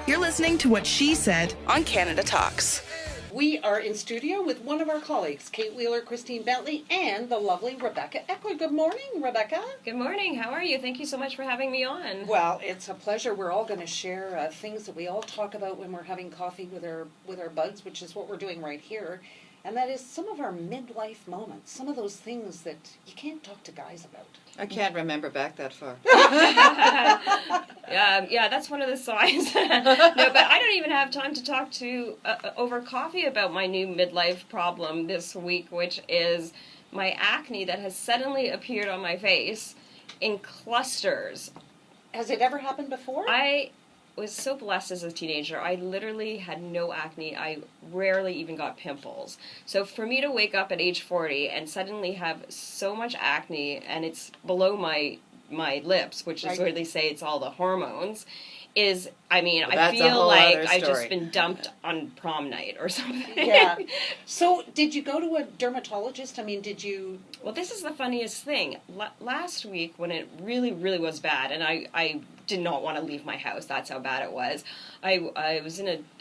You're listening to What She Said on Canada Talks. We are in studio with one of our colleagues, Kate Wheeler, Christine Bentley, and the lovely Rebecca Eckler. Good morning, Rebecca. Good morning. How are you? Thank you so much for having me on. Well, it's a pleasure. We're all going to share things that we all talk about when we're having coffee with our buds, which is what we're doing right here. And that is some of our midlife moments, some of those things that you can't talk to guys about. I can't remember back that far. Yeah, that's one of the signs. No, but I don't even have time to talk to over coffee about my new midlife problem this week, which is my acne that has suddenly appeared on my face in clusters. Has it ever happened before? I was so blessed as a teenager. I literally had no acne. I rarely even got pimples. So for me to wake up at age 40 and suddenly have so much acne, and it's below my lips, which is where they say it's all the hormones, is, I mean, well, I feel like I've just been dumped on prom night or something. Yeah. So did you go to a dermatologist? I mean, did you... Well, this is the funniest thing. Last week, when it really, really was bad, and I did not want to leave my house. That's how bad it was. I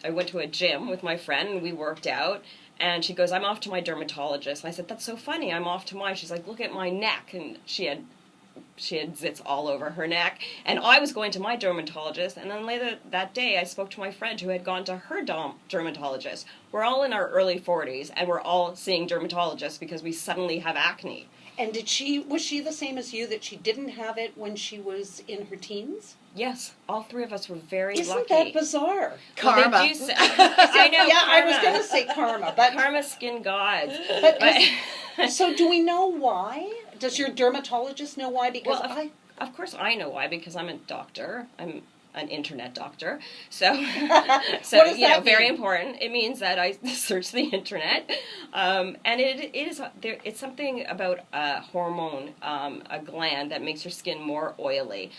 went to a gym with my friend, and we worked out. And she goes, "I'm off to my dermatologist." And I said, "That's so funny. I'm off to mine." She's like, "Look at my neck." And she had zits all over her neck. And I was going to my dermatologist. And then later that day, I spoke to my friend who had gone to her dermatologist. We're all in our early 40s, and we're all seeing dermatologists because we suddenly have acne. And was she the same as you, that she didn't have it when she was in her teens? Yes, all three of us were very lucky. Isn't that bizarre? Karma. Well, I know. Yeah, karma. I was going to say karma, but karma, skin gods. So do we know why? Does your dermatologist know why? Because of course I know why, because I'm a doctor. I'm an internet doctor. So very important. It means that I search the internet. And it's something about a hormone, a gland that makes your skin more oily.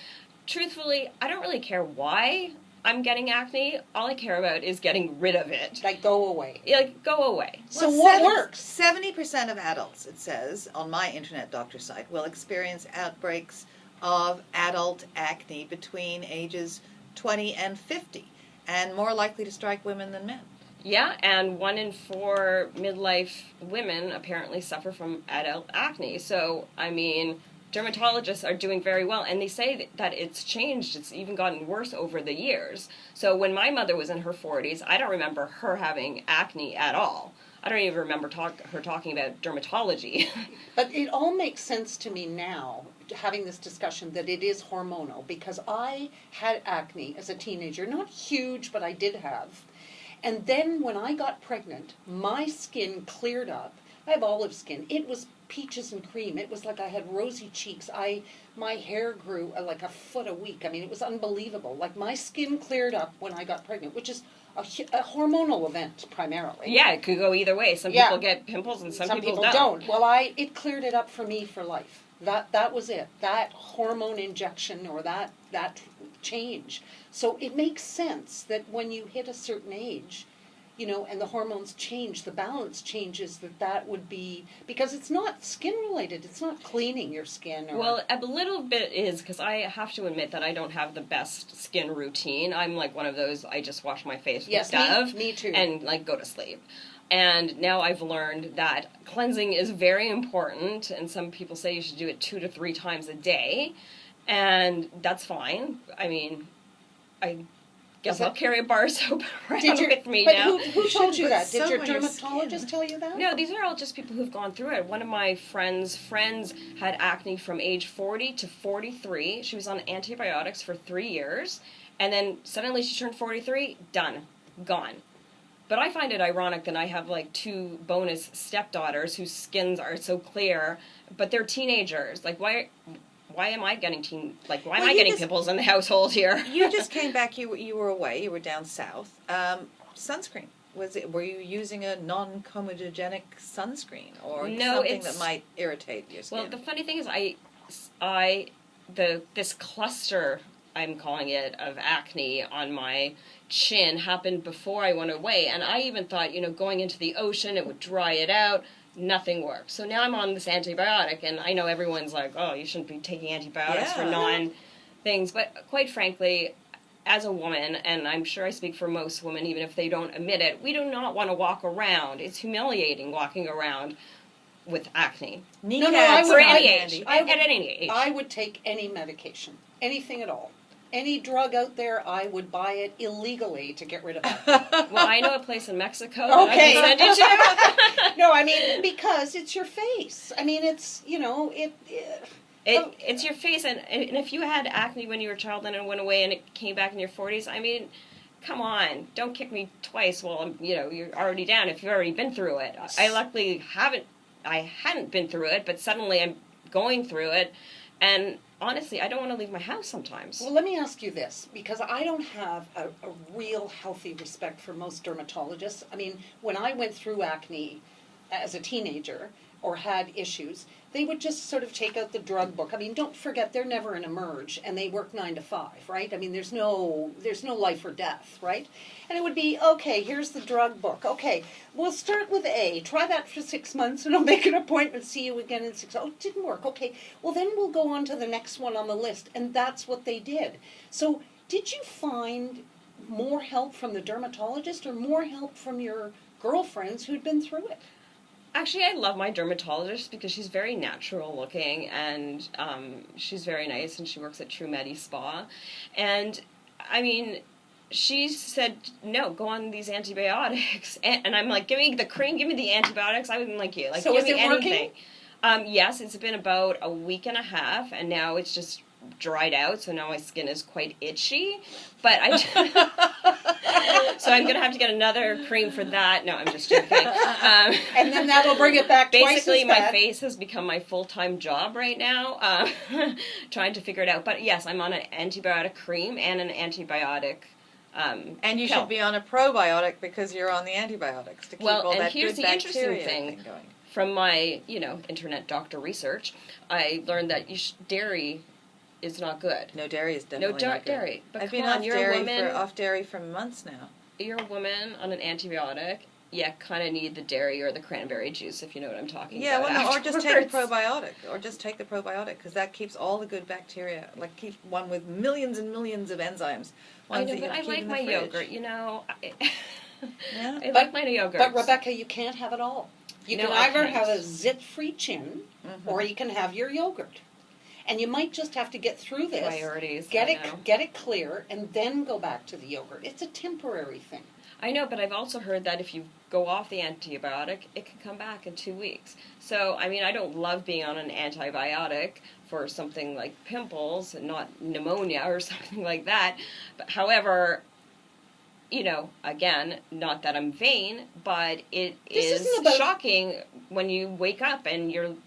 Truthfully, I don't really care why I'm getting acne. All I care about is getting rid of it. Like, go away. Go away. So what works? 70% of adults, it says, on my internet doctor site, will experience outbreaks of adult acne between ages 20 and 50, and more likely to strike women than men. Yeah, and 1 in 4 midlife women apparently suffer from adult acne. So, I mean, dermatologists are doing very well, and they say that it's changed. It's even gotten worse over the years. So when my mother was in her 40s, I don't remember her having acne at all. I don't even remember her talking about dermatology. But it all makes sense to me now, having this discussion, that it is hormonal, because I had acne as a teenager. Not huge, but I did have. And then when I got pregnant, my skin cleared up. I have olive skin. It was peaches and cream. It was like I had rosy cheeks. My hair grew like a foot a week. I mean, it was unbelievable. Like, my skin cleared up when I got pregnant, which is a hormonal event primarily. Yeah, it could go either way. Some people get pimples and some people don't. Well, it cleared it up for me for life. That was it. That hormone injection, or that change. So it makes sense that when you hit a certain age, and the hormones change, the balance changes, that would be, because it's not skin related, it's not cleaning your skin. Well, a little bit is, because I have to admit that I don't have the best skin routine. I'm like one of those, I just wash my face with Dove. Me too. And go to sleep. And now I've learned that cleansing is very important, and some people say you should do it 2 to 3 times a day, and that's fine. I mean, I guess I'll carry a bar of soap around with me now. Who told you that? Did your dermatologist tell you that? No, these are all just people who've gone through it. One of my friends had acne from age 40 to 43. She was on antibiotics for 3 years, and then suddenly she turned 43, done, gone. But I find it ironic that I have like 2 bonus stepdaughters whose skins are so clear, but they're teenagers. Like, why am I getting pimples in the household here? You just came back. You were away. You were down south. Sunscreen. Were you using a non-comedogenic sunscreen, or something that might irritate your skin? Well, the funny thing is, this cluster, I'm calling it, of acne on my chin happened before I went away, and I even thought, going into the ocean, it would dry it out. Nothing worked. So now I'm on this antibiotic, and I know everyone's like, oh, you shouldn't be taking antibiotics for non-things, but quite frankly, as a woman, and I'm sure I speak for most women, even if they don't admit it, we do not want to walk around. It's humiliating walking around with acne. No, I For would, any I, age. I At would, any age. I would take any medication, anything at all. Any drug out there, I would buy it illegally to get rid of it. Well, I know a place in Mexico that Okay. I can send you to. No, I mean, because it's your face. I mean, it's, It's your face, and if you had acne when you were a child and it went away and it came back in your 40s, I mean, come on, don't kick me twice while I'm, you're already down if you've already been through it. I luckily hadn't been through it, but suddenly I'm going through it, and honestly, I don't want to leave my house sometimes. Well, let me ask you this, because I don't have a real healthy respect for most dermatologists. I mean, when I went through acne as a teenager or had issues, they would just sort of take out the drug book. I mean, don't forget, they're never in Emerge, and they work 9 to 5, right? I mean, there's no life or death, right? And it would be, okay, here's the drug book. Okay, we'll start with A. Try that for 6 months, and I'll make an appointment, see you again in 6 months. Oh, it didn't work. Okay, well, then we'll go on to the next one on the list. And that's what they did. So did you find more help from the dermatologist or more help from your girlfriends who'd been through it? Actually, I love my dermatologist because she's very natural looking, and she's very nice, and she works at True Medi Spa. And, I mean, she said, no, go on these antibiotics. And I'm like, give me the cream, give me the antibiotics. I wouldn't like you. Like, so give is me it anything. working? Yes, it's been about a week and a half, and now it's just dried out, so now my skin is quite itchy. But so I'm going to have to get another cream for that. No, I'm just joking. And then that'll bring it back twice Basically, as my bad. face has become my full-time job right now, trying to figure it out. But yes, I'm on an antibiotic cream and an antibiotic And you pill. should be on a probiotic because you're on the antibiotics to keep all and that here's good the interesting bacteria thing. going. From my, internet doctor research, I learned that dairy is not good. No, dairy is definitely not good. Dairy. But I've come been on, off you're dairy a woman. off dairy for months now. You're a woman on an antibiotic. You kind of need the dairy or the cranberry juice, if you know what I'm talking Yeah, about. well, no, or just take a afterwards. probiotic, because that keeps all the good bacteria, like keep one with millions and millions of enzymes. I ones know, that you but have I to keep like in the my fridge. yogurt. Yeah. I like my yogurt. But Rebecca, you can't have it all. You No, can I either can't. have a zit-free chin, or you can have your yogurt. And you might just have to get through this, Priorities. get I know. it clear, and then go back to the yogurt. It's a temporary thing. I know, but I've also heard that if you go off the antibiotic, it can come back in 2 weeks. So, I mean, I don't love being on an antibiotic for something like pimples and not pneumonia or something like that. But however, again, not that I'm vain, but it This is isn't about- shocking when you wake up and you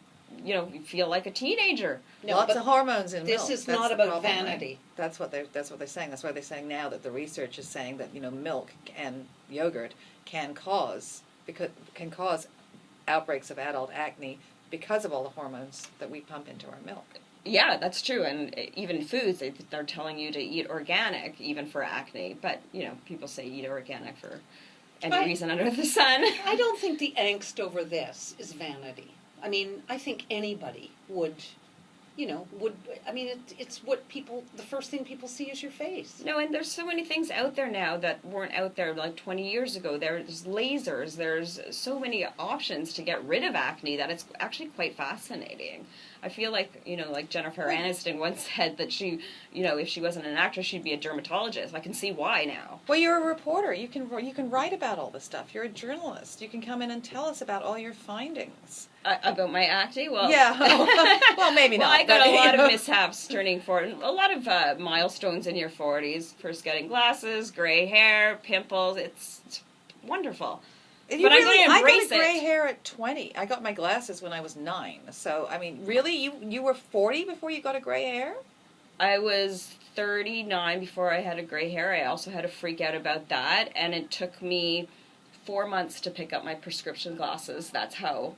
feel like a teenager. No, Lots but of hormones in this milk. is That's not the about problem, right? vanity. That's what they're saying. That's why they're saying now that the research is saying that milk and yogurt can cause outbreaks of adult acne because of all the hormones that we pump into our milk. Yeah, that's true. And even foods, they're telling you to eat organic, even for acne. But, people say eat organic for any reason under the sun. I don't think the angst over this is vanity. I mean, I think anybody would, it's what the first thing people see is your face. No, and there's so many things out there now that weren't out there like 20 years ago. There's lasers. There's so many options to get rid of acne that it's actually quite fascinating. I feel like, like Jennifer Aniston once said that she, if she wasn't an actress, she'd be a dermatologist. I can see why now. Well, you're a reporter. You can write about all this stuff. You're a journalist. You can come in and tell us about all your findings. About my acne? Well, yeah. Well, maybe well, not. I got but, a lot of mishaps turning 40. A lot of milestones in your 40s. First getting glasses, gray hair, pimples. It's wonderful. I embrace got gray it. hair at 20. I got my glasses when I was 9. So, I mean, really? You were 40 before you got a gray hair? I was 39 before I had a gray hair. I also had a freak out about that, and it took me 4 months to pick up my prescription glasses. That's how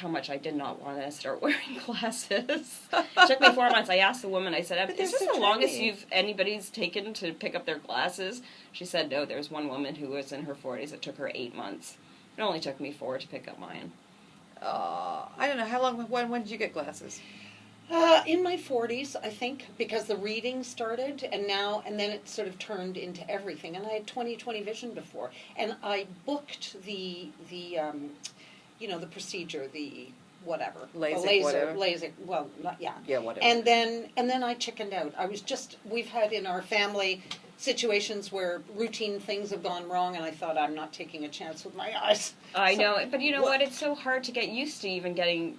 much I did not want to start wearing glasses. It took me 4 months. I asked the woman, I said, But they're is this so the longest trendy. anybody's taken to pick up their glasses? She said, no, there's one woman who was in her 40s. It took her 8 months. It only took me 4 to pick up mine. I don't know. How long, when did you get glasses? In my 40s, I think, because the reading started, and then it sort of turned into everything. And I had 20/20 vision before, and I booked the procedure, the whatever, LASIK. Well, not yeah. Yeah, whatever. And then I chickened out. We've had in our family situations where routine things have gone wrong, and I thought, I'm not taking a chance with my eyes. I know, but you know what? It's so hard to get used to even getting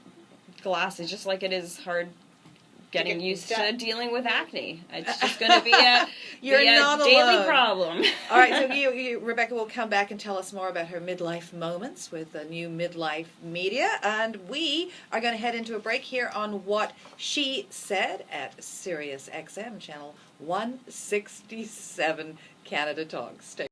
glasses, just like it is hard getting used to dealing with acne. It's just going to be a daily problem. All right, so Rebecca will come back and tell us more about her midlife moments with the new midlife media, and we are going to head into a break here on What She Said at Sirius XM channel 167 Canada Talks. Stay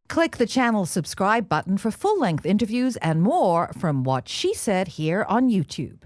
Click the channel subscribe button for full-length interviews and more from What She Said here on YouTube.